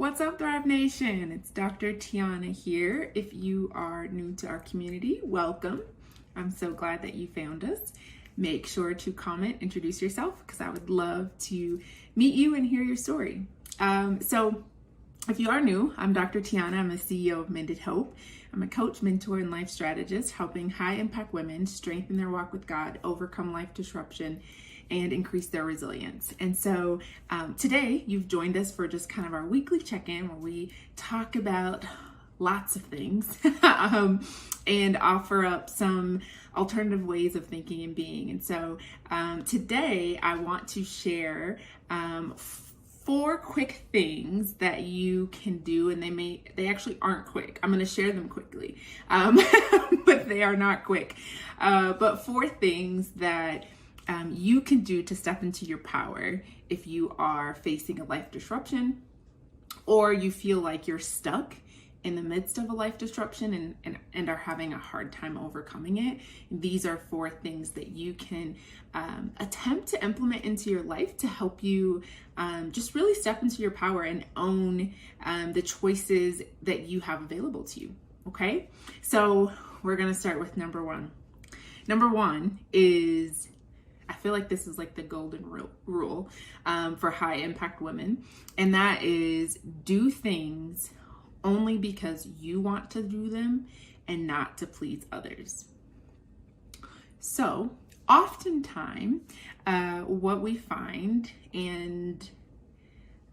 What's up, Thrive Nation? It's Dr. Tiana here. If you are new to our community, welcome. I'm so glad that you found us. Make sure to comment, introduce yourself, because I would love to meet you and hear your story. So if you are new, I'm Dr. Tiana. I'm the CEO of Mended Hope. I'm a coach, mentor, and life strategist, helping high-impact women strengthen their walk with God, overcome life disruption, and increase their resilience. And so today you've joined us for just kind of our weekly check-in where we talk about lots of things and offer up some alternative ways of thinking and being. And so today I want to share 4 quick things that you can do, and they actually aren't quick. I'm going to share them quickly, but they are not quick. But 4 things that you can do to step into your power if you are facing a life disruption, or you feel like you're stuck in the midst of a life disruption and are having a hard time overcoming it. These are 4 things that you can attempt to implement into your life to help you just really step into your power and own the choices that you have available to you. Okay, so we're gonna start with number 1. Number 1 is, I feel like this is like the golden rule for high impact women, and that is do things only because you want to do them and not to please others. So oftentimes what we find, and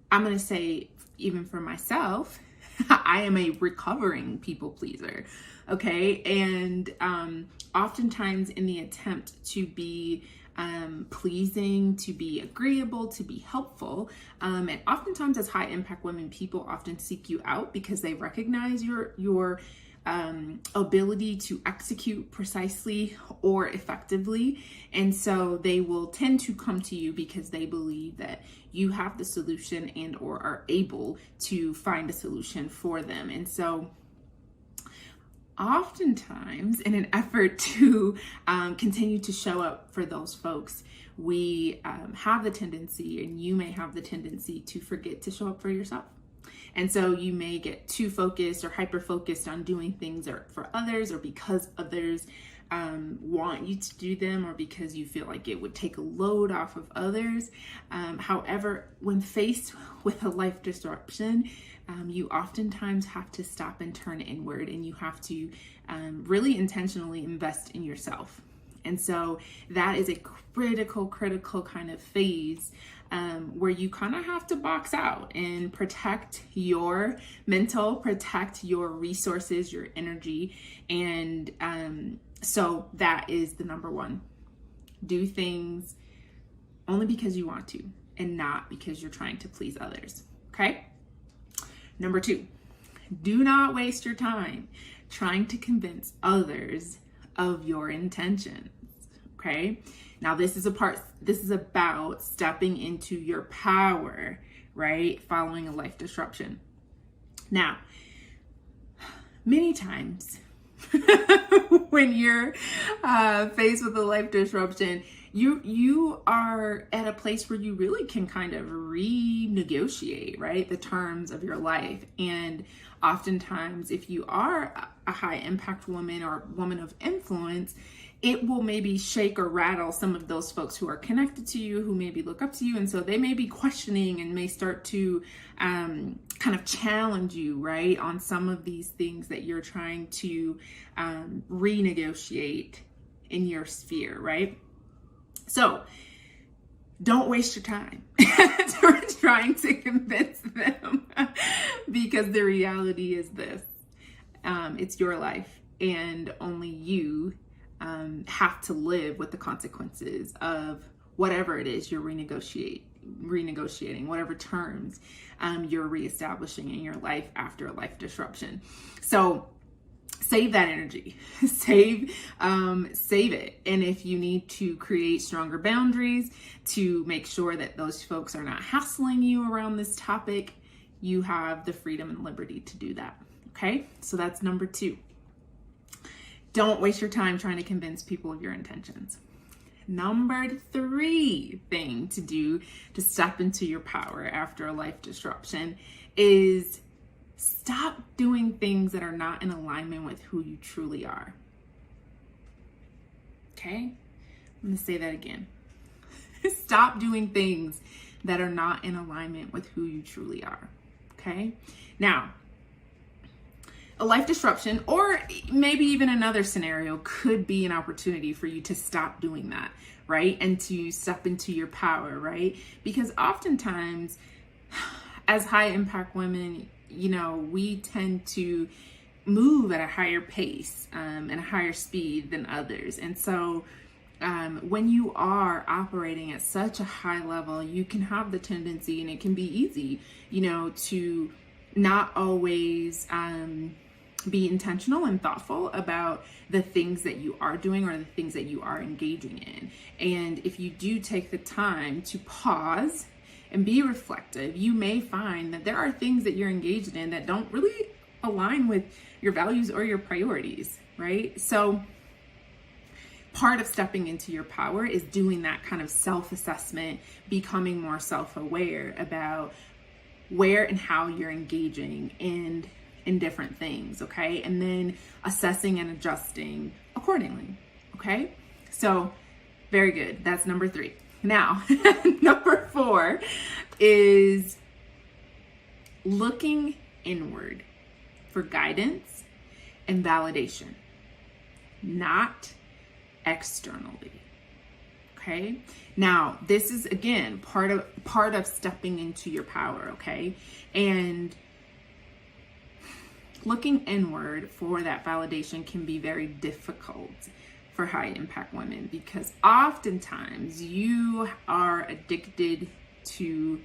I'm going to say even for myself, I am a recovering people pleaser. Okay. And oftentimes in the attempt to be pleasing, to be agreeable, to be helpful. And oftentimes as high impact women, people often seek you out because they recognize your ability to execute precisely or effectively. And so they will tend to come to you because they believe that you have the solution and or are able to find a solution for them. And so oftentimes, in an effort to continue to show up for those folks, we have the tendency, and you may have the tendency, to forget to show up for yourself. And so you may get too focused or hyper-focused on doing things for others, or because others want you to do them, or because you feel like it would take a load off of others. However, when faced with a life disruption, you oftentimes have to stop and turn inward, and you have to really intentionally invest in yourself. And so that is a critical kind of phase where you kind of have to box out and protect your mental, protect your resources, your energy. And so that is the number 1. Do things only because you want to and not because you're trying to please others. Okay? Number 2, do not waste your time trying to convince others of your intentions. Okay? Now this is about stepping into your power, right? Following a life disruption. Now, many times when you're faced with a life disruption, you are at a place where you really can kind of renegotiate, right, the terms of your life. And oftentimes, if you are a high impact woman or woman of influence, it will maybe shake or rattle some of those folks who are connected to you, who maybe look up to you. And so they may be questioning and may start to kind of challenge you, right, on some of these things that you're trying to renegotiate in your sphere, right? So don't waste your time trying to convince them, because the reality is this: it's your life, and only you have to live with the consequences of whatever it is you're renegotiating, whatever terms you're reestablishing in your life after a life disruption. So save that energy, save it. And if you need to create stronger boundaries to make sure that those folks are not hassling you around this topic, you have the freedom and liberty to do that. Okay, so that's number 2. Don't waste your time trying to convince people of your intentions. number 3 thing to do to step into your power after a life disruption is stop doing things that are not in alignment with who you truly are. Okay? I'm going to say that again. Stop doing things that are not in alignment with who you truly are. Okay? Now, a life disruption, or maybe even another scenario, could be an opportunity for you to stop doing that, right? And to step into your power, right? Because oftentimes, as high impact women, we tend to move at a higher pace and a higher speed than others. And so when you are operating at such a high level, you can have the tendency, and it can be easy, to not always be intentional and thoughtful about the things that you are doing or the things that you are engaging in. And if you do take the time to pause and be reflective, you may find that there are things that you're engaged in that don't really align with your values or your priorities, right? So part of stepping into your power is doing that kind of self-assessment, becoming more self-aware about where and how you're engaging in different things, okay? And then assessing and adjusting accordingly, okay? So very good. That's number 3. Now, number 4 is looking inward for guidance and validation, not externally. Okay? Now, this is again part of stepping into your power, okay? And looking inward for that validation can be very difficult for high impact women, because oftentimes you are addicted to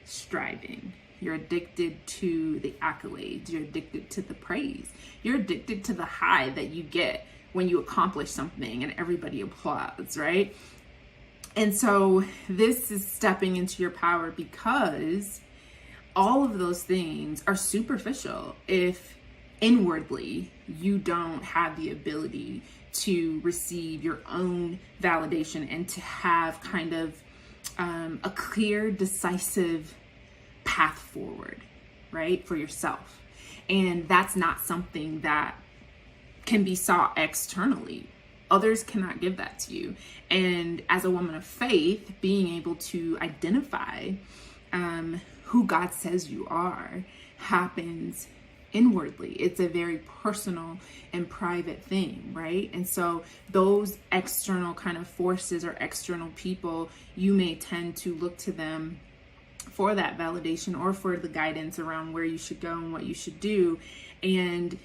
striving. You're addicted to the accolades. You're addicted to the praise. You're addicted to the high that you get when you accomplish something and everybody applauds, right? And so this is stepping into your power, because all of those things are superficial if inwardly you don't have the ability to receive your own validation and to have kind of a clear, decisive path forward, right, for yourself. And that's not something that can be sought externally. Others cannot give that to you. And as a woman of faith, being able to identify who God says you are happens inwardly. It's a very personal and private thing, right? And so those external kind of forces or external people, you may tend to look to them for that validation or for the guidance around where you should go and what you should do. And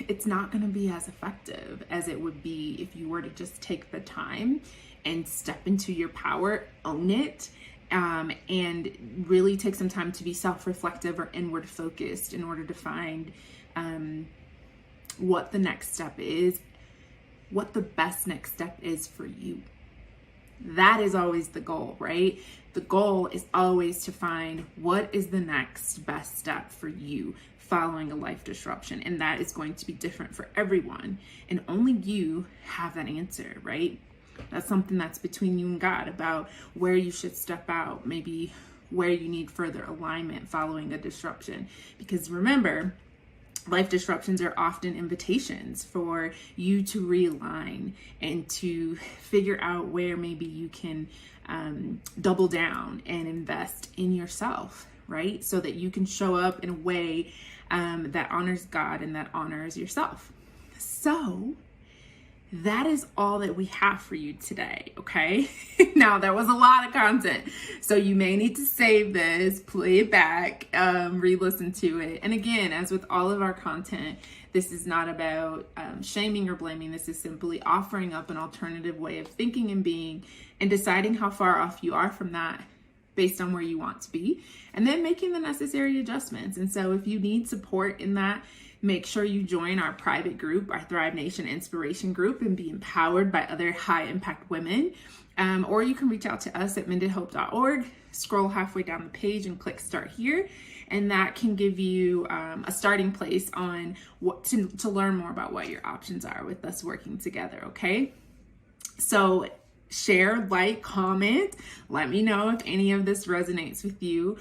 it's not going to be as effective as it would be if you were to just take the time and step into your power, own it, and really take some time to be self-reflective or inward focused in order to find what the next step is, what the best next step is for you. That is always the goal, right? The goal is always to find what is the next best step for you following a life disruption. And that is going to be different for everyone. And only you have that answer, right? That's something that's between you and God about where you should step out, maybe where you need further alignment following a disruption. Because remember, life disruptions are often invitations for you to realign and to figure out where maybe you can double down and invest in yourself, right? So that you can show up in a way that honors God and that honors yourself. So that is all that we have for you today, okay? Now, that was a lot of content, so you may need to save this, play it back, re-listen to it. And again, as with all of our content, this is not about shaming or blaming. This is simply offering up an alternative way of thinking and being, and deciding how far off you are from that based on where you want to be, and then making the necessary adjustments. And so if you need support in that, make sure you join our private group, our Thrive Nation Inspiration Group, and be empowered by other high impact women. Or you can reach out to us at mendedhope.org, scroll halfway down the page and click start here. And that can give you a starting place on what to learn more about what your options are with us working together, okay? So share, like, comment. Let me know if any of this resonates with you.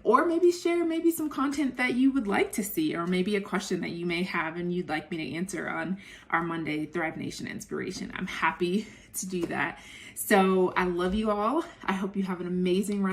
Or maybe share maybe some content that you would like to see, or maybe a question that you may have and you'd like me to answer on our Monday Thrive Nation Inspiration. I'm happy to do that. So I love you all. I hope you have an amazing rest